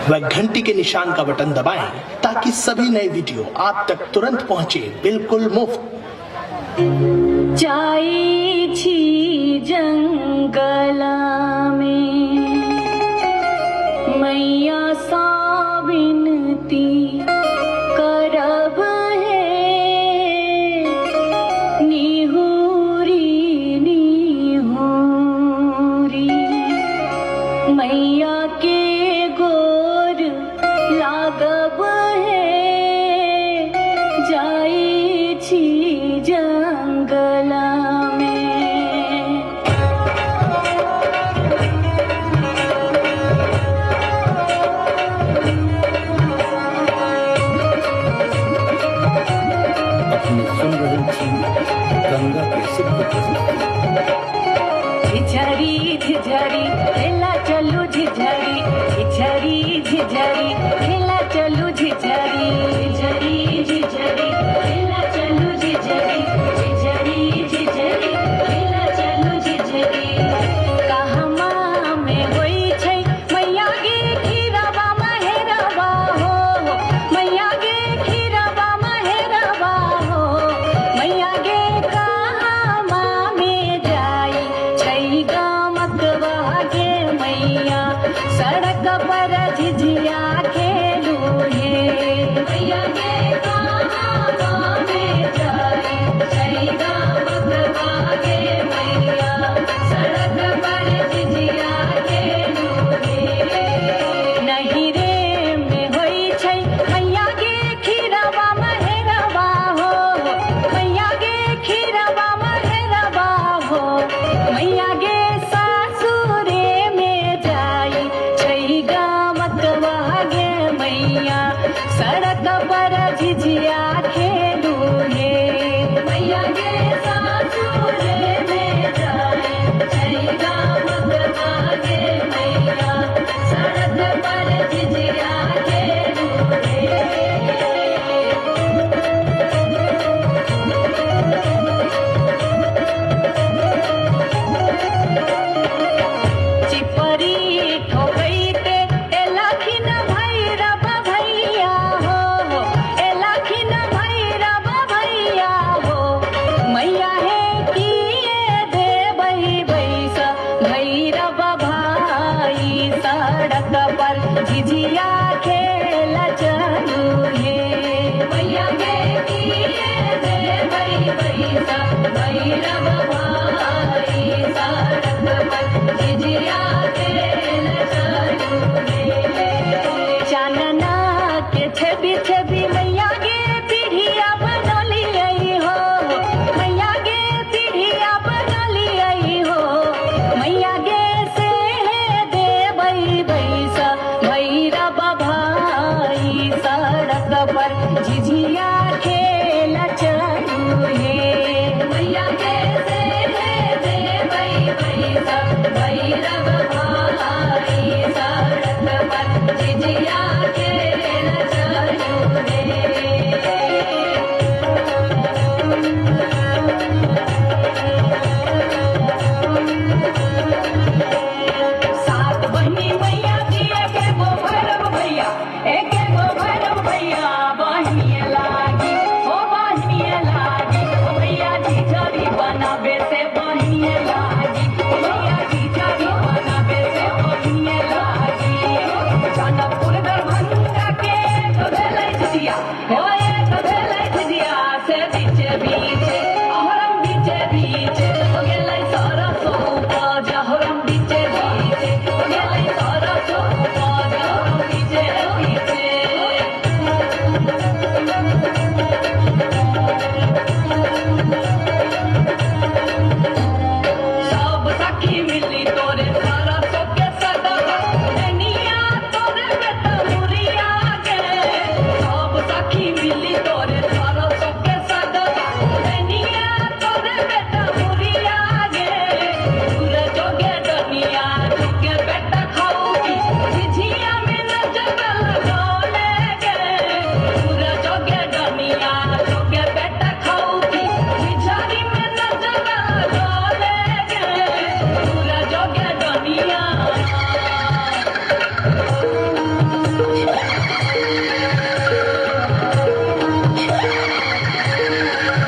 व घंटी के निशान का बटन दबाएं ताकि सभी नए वीडियो आप तक तुरंत पहुंचे बिल्कुल मुफ्त। जाईछी जंगला में मैया सा विनती करब है, निहुरी निहुरी मैया के गोर लागब है, जाईछी जंगला में। अपने सुन रही थी गंगा के सिद्ध झिझरी झिझरी खेला चलू झिझरी, झिझरी झिझरी खेला चलू झिझरी, झिझरी झिझरी खेला चलू झिझरी, झिझरी झिझरी खेला चलू झिझरी। कहमा में होई छै मैया गे खीरवा महेरवा हो, मैया गे खीरवा महेरवा हो, मैया गे कहमा में जाई छै गामकवा गे मैया, सड़क पर झिझिया खेलू हे, मैया गे कहमा में जाई छै गामकवा गे मैया, सड़क पर झिझिया खेलू हे। नहीं रे में होई छै मैया गे खीरवा महेरवा हो, मैया गे खीरवा महेरवा हो, मैया गे सासुरे में जाई छै गामकवा गे मैया, सड़क पर झिझिया खेलू हे, मैया गे सासुरे में जाई छै गामकवा गे मैया, सड़क पर झिझिया खेलू हे। चिपरी ठोकैते एलखिन भैरव भैया हो, एलखिन भैरव भैया हो, मैया हे किए देबै बैस भैरव भाई, सड़क पर झिझिया खेल चलू हे, मैया गे किए देबै बैस भैरव भाई, सड़क पर झिझिया खेल चलू हे। चानना के छवि छवि मैया गे पीढ़िया बनलियै हो, मैया गे पीढ़िया बनलियै हो, मैया गे से देबै बैस भैरव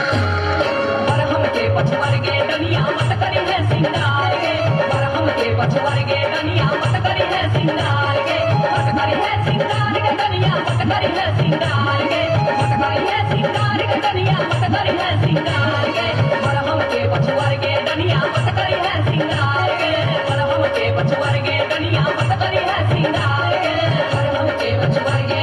बरहम के पछुआर गे दुनिया मत करी है सिंगार गे बरहम के पछुआर गे दुनिया मत करी है सिंगार गे मत करी है सिंगार गे दुनिया मत करी है सिंगार गे मत करी है सिंगार गे दुनिया मत करी है सिंगार गे बरहम के पछुआर गे दुनिया मत करी है सिंगार गे बरहम के पछुआर गे दुनिया मत करी है सिंगार गे बरहम के पछुआर गे